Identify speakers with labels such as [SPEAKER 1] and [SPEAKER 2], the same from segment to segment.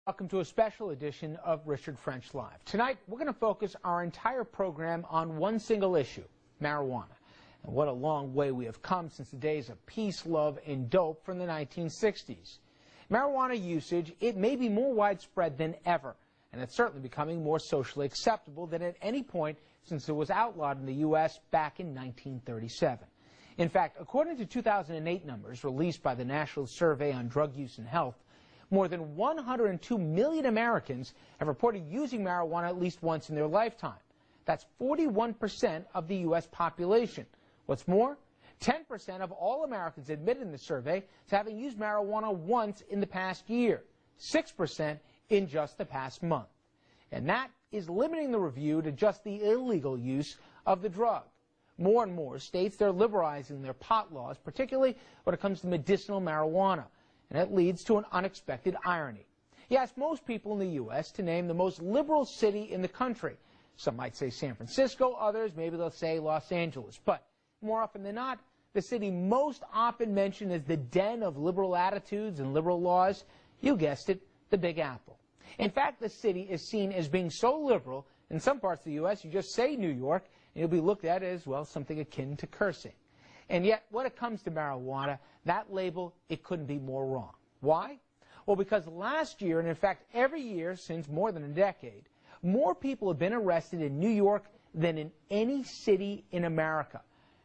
[SPEAKER 1] Welcome to a special edition of Richard French Live. Tonight, we're going to focus our entire program on one single issue, marijuana. And what a long way we have come since the days of peace, love, and dope from the 1960s. Marijuana usage, it may be more widespread than ever, and it's certainly becoming more socially acceptable than at any point since it was outlawed in the U.S. back in 1937. In fact, according to 2008 numbers released by the National Survey on Drug Use and Health, more than 102 million Americans have reported using marijuana at least once in their lifetime. That's 41% of the U.S. population. What's more, 10% of all Americans admitted in the survey to having used marijuana once in the past year, 6% in just the past month. And that is limiting the review to just the illegal use of the drug. More and more states, they're liberalizing their pot laws, particularly when it comes to medicinal marijuana. And it leads to an unexpected irony. You ask most people in the U.S. to name the most liberal city in the country. Some might say San Francisco, others maybe they'll say Los Angeles. But more often than not, the city most often mentioned as the den of liberal attitudes and liberal laws, you guessed it, the Big Apple. In fact, the city is seen as being so liberal, in some parts of the U.S., you just say New York, and you'll be looked at as, well, something akin to cursing. And yet, when it comes to marijuana, that label, it couldn't be more wrong. Why? Well, because last year, and in fact every year since more than a decade, more people have been arrested in New York than in any city in America.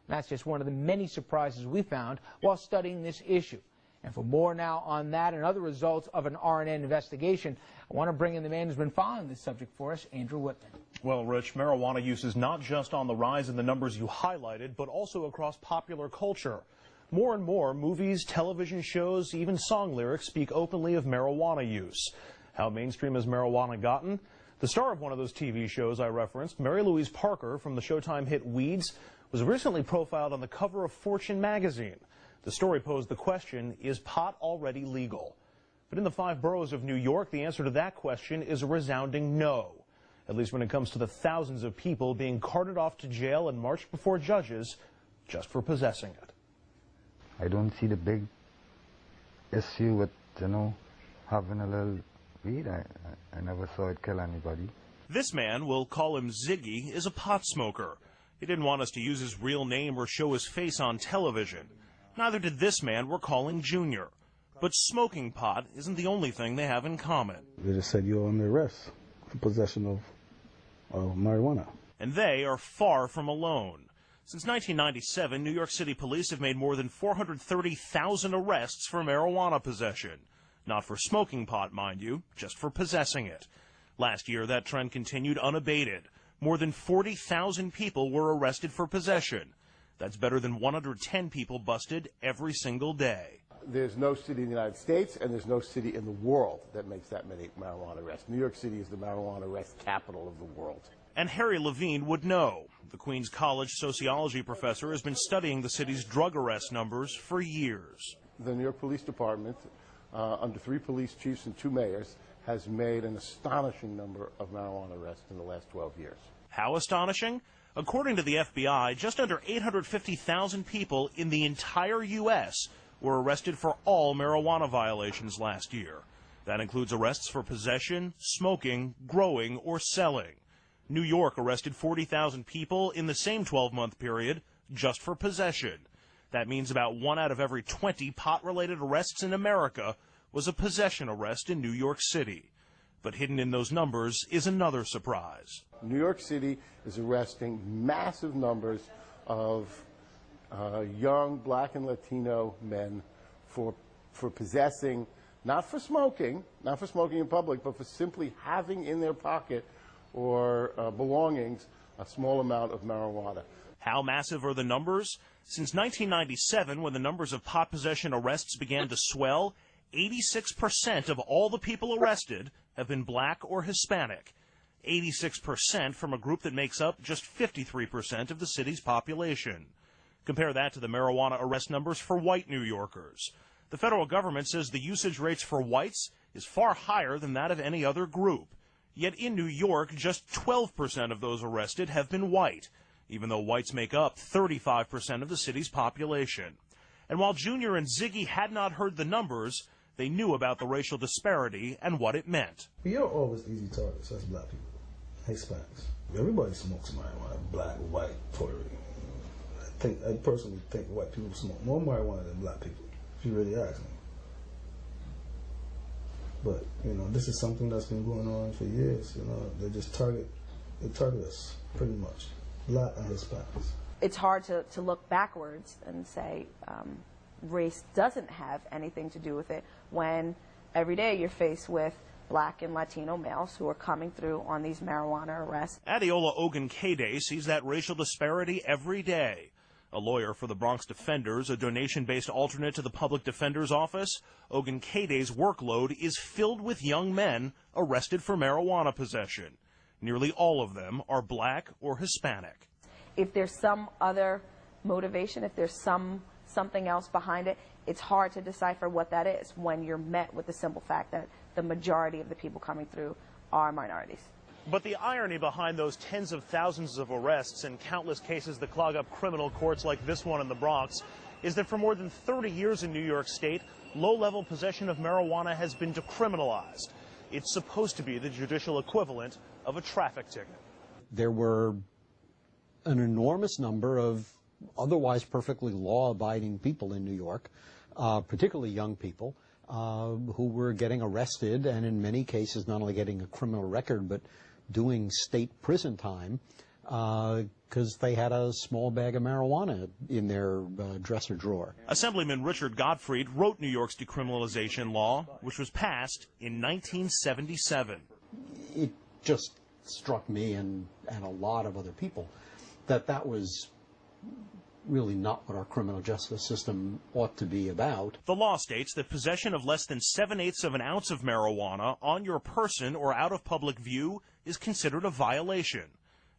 [SPEAKER 1] And that's just one of the many surprises we found while studying this issue. And for more now on that and other results of an RNN investigation, I want to bring in the man who's been following this subject for us, Andrew Whitman.
[SPEAKER 2] Well, Rich, marijuana use is not just on the rise in the numbers you highlighted, but also across popular culture. More and more movies, television shows, even song lyrics speak openly of marijuana use. How mainstream has marijuana gotten? The star of one of those TV shows I referenced, Mary Louise Parker from the Showtime hit Weeds, was recently profiled on the cover of Fortune magazine. The story posed the question, is pot already legal? But in the 5 boroughs of New York, the answer to that question is a resounding no. At least when it comes to the thousands of people being carted off to jail and marched before judges just for possessing it.
[SPEAKER 3] I don't see the big issue with, having a little weed. I never saw it kill anybody.
[SPEAKER 2] This man, we'll call him Ziggy, is a pot smoker. He didn't want us to use his real name or show his face on television. Neither did this man we're calling Junior. But smoking pot isn't the only thing they have in common.
[SPEAKER 4] They just said you're under arrest for possession of marijuana.
[SPEAKER 2] And they are far from alone. Since 1997, New York City police have made more than 430,000 arrests for marijuana possession. Not for smoking pot, mind you, just for possessing it. Last year, that trend continued unabated. More than 40,000 people were arrested for possession. That's better than 110 people busted every single day.
[SPEAKER 5] There's no city in the United States and there's no city in the world that makes that many marijuana arrests. New York City is the marijuana arrest capital of the world.
[SPEAKER 2] And Harry Levine would know. The Queens College sociology professor has been studying the city's drug arrest numbers for years.
[SPEAKER 5] The New York Police Department, under 3 police chiefs and 2 mayors, has made an astonishing number of marijuana arrests in the last 12 years.
[SPEAKER 2] How astonishing? According to the FBI, just under 850,000 people in the entire U.S. were arrested for all marijuana violations last year. That includes arrests for possession, smoking, growing, or selling. New York arrested 40,000 people in the same 12-month period just for possession. That means about 1 out of every 20 pot-related arrests in America was a possession arrest in New York City. But hidden in those numbers is another surprise.
[SPEAKER 5] New York City is arresting massive numbers of young black and Latino men for possessing, not for smoking in public, but for simply having in their pocket or belongings a small amount of marijuana.
[SPEAKER 2] How massive are the numbers? Since 1997, when the numbers of pot possession arrests began to swell, 86% of all the people arrested have been black or Hispanic. 86% from a group that makes up just 53% of the city's population. Compare that to the marijuana arrest numbers for white New Yorkers. The federal government says the usage rates for whites is far higher than that of any other group. Yet in New York, just 12% of those arrested have been white, even though whites make up 35% of the city's population. And while Junior and Ziggy had not heard the numbers, They knew about the racial disparity and what it meant.
[SPEAKER 4] We are always easy targets as black people, Hispanics. Everybody smokes marijuana, black, white, Puerto Rican. I personally think white people smoke more marijuana than black people, if you really ask me. But, you know, this is something that's been going on for years. You know, they target us pretty much, black and Hispanics.
[SPEAKER 6] It's hard to look backwards and say race doesn't have anything to do with it when every day you're faced with black and Latino males who are coming through on these marijuana arrests.
[SPEAKER 2] Adeola Ogunkede sees that racial disparity every day. A lawyer for the Bronx Defenders, a donation-based alternate to the Public Defender's Office, Ogunkede's workload is filled with young men arrested for marijuana possession. Nearly all of them are black or Hispanic.
[SPEAKER 6] If there's some other motivation, if there's something else behind it, it's hard to decipher what that is when you're met with the simple fact that the majority of the people coming through are minorities.
[SPEAKER 2] But the irony behind those tens of thousands of arrests and countless cases that clog up criminal courts like this one in the Bronx is that for more than 30 years in New York State, low-level possession of marijuana has been decriminalized. It's supposed to be the judicial equivalent of a traffic ticket.
[SPEAKER 7] There were an enormous number of otherwise perfectly law-abiding people in New York, particularly young people, who were getting arrested and in many cases not only getting a criminal record but doing state prison time because they had a small bag of marijuana in their dresser drawer.
[SPEAKER 2] Assemblyman Richard Gottfried wrote New York's decriminalization law, which was passed in 1977.
[SPEAKER 7] It just struck me and a lot of other people that was really not what our criminal justice system ought to be about.
[SPEAKER 2] The law states that possession of less than 7/8 of an ounce of marijuana on your person or out of public view is considered a violation.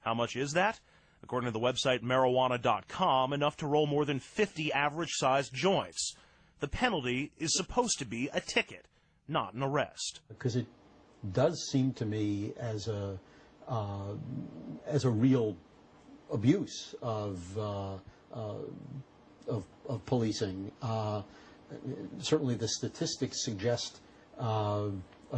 [SPEAKER 2] How much is that? According to the website marijuana.com, enough to roll more than 50 average-sized joints. The penalty is supposed to be a ticket, not an arrest.
[SPEAKER 7] Because it does seem to me as a real abuse of policing. Certainly the statistics suggest a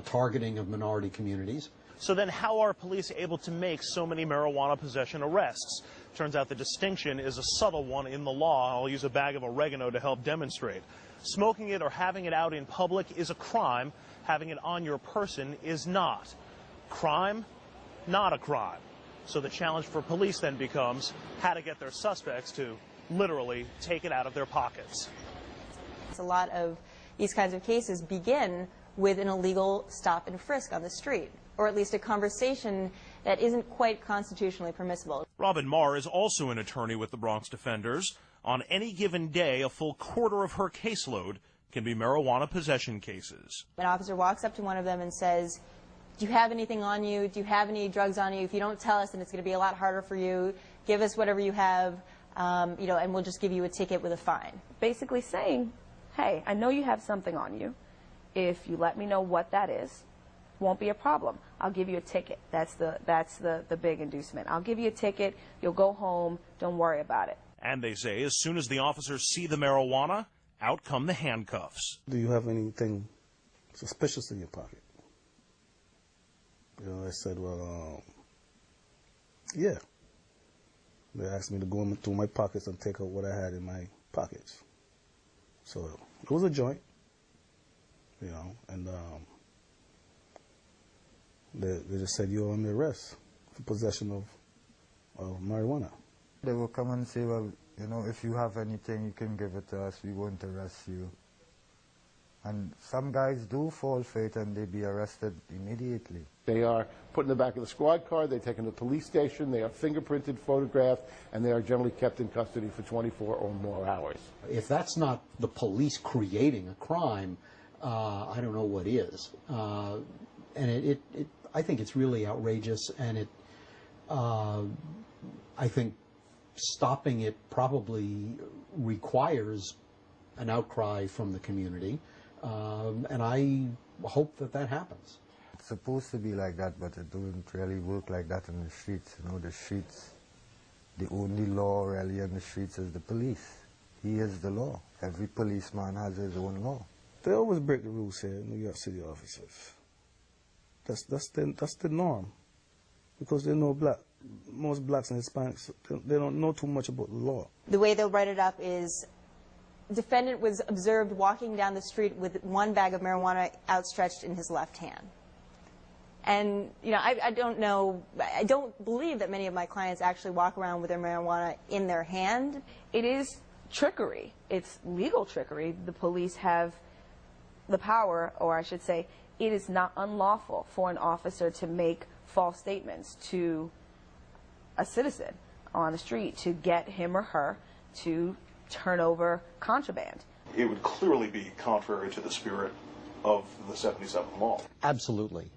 [SPEAKER 7] targeting of minority communities.
[SPEAKER 2] So then how are police able to make so many marijuana possession arrests? Turns out the distinction is a subtle one in the law. I'll use a bag of oregano to help demonstrate. Smoking it or having it out in public is a crime. Having it on your person is not. Crime, not a crime. So the challenge for police then becomes how to get their suspects to literally take it out of their pockets.
[SPEAKER 8] A lot of these kinds of cases begin with an illegal stop and frisk on the street, or at least a conversation that isn't quite constitutionally permissible.
[SPEAKER 2] Robin Marr is also an attorney with the Bronx Defenders. On any given day, a full quarter of her caseload can be marijuana possession cases.
[SPEAKER 8] An officer walks up to one of them and says, "Do you have anything on you? Do you have any drugs on you? If you don't tell us, then it's going to be a lot harder for you. Give us whatever you have, and we'll just give you a ticket with a fine."
[SPEAKER 6] Basically saying, hey, I know you have something on you. If you let me know what that is, won't be a problem. I'll give you a ticket. That's the big inducement. I'll give you a ticket. You'll go home. Don't worry about it.
[SPEAKER 2] And they say as soon as the officers see the marijuana, out come the handcuffs.
[SPEAKER 4] Do you have anything suspicious in your pocket? You know, I said, well, yeah. They asked me to go through my pockets and take out what I had in my pockets. So it was a joint, you know, and they just said, you're under arrest for possession of marijuana.
[SPEAKER 3] They will come and say, well, you know, if you have anything, you can give it to us. We won't arrest you. And some guys do fall for it and they be arrested immediately.
[SPEAKER 5] They are put in the back of the squad car, they're taken to the police station, they are fingerprinted, photographed, and they are generally kept in custody for 24 or more hours.
[SPEAKER 7] If that's not the police creating a crime, I don't know what is. And I think it's really outrageous, and I think stopping it probably requires an outcry from the community, and I hope that happens.
[SPEAKER 3] It's supposed to be like that, but it doesn't really work like that in the streets. You know, the streets, the only law really in the streets is the police. He is the law. Every policeman has his own law.
[SPEAKER 4] They always break the rules here, New York City officers. That's the norm, because they know most blacks and Hispanics, they don't know too much about the law.
[SPEAKER 8] The way they'll write it up is, defendant was observed walking down the street with one bag of marijuana outstretched in his left hand. And, you know, I don't believe that many of my clients actually walk around with their marijuana in their hand.
[SPEAKER 6] It is trickery. It's legal trickery. The police have the power, or I should say, it is not unlawful for an officer to make false statements to a citizen on the street to get him or her to turn over contraband.
[SPEAKER 2] It would clearly be contrary to the spirit of the 77 law.
[SPEAKER 7] Absolutely.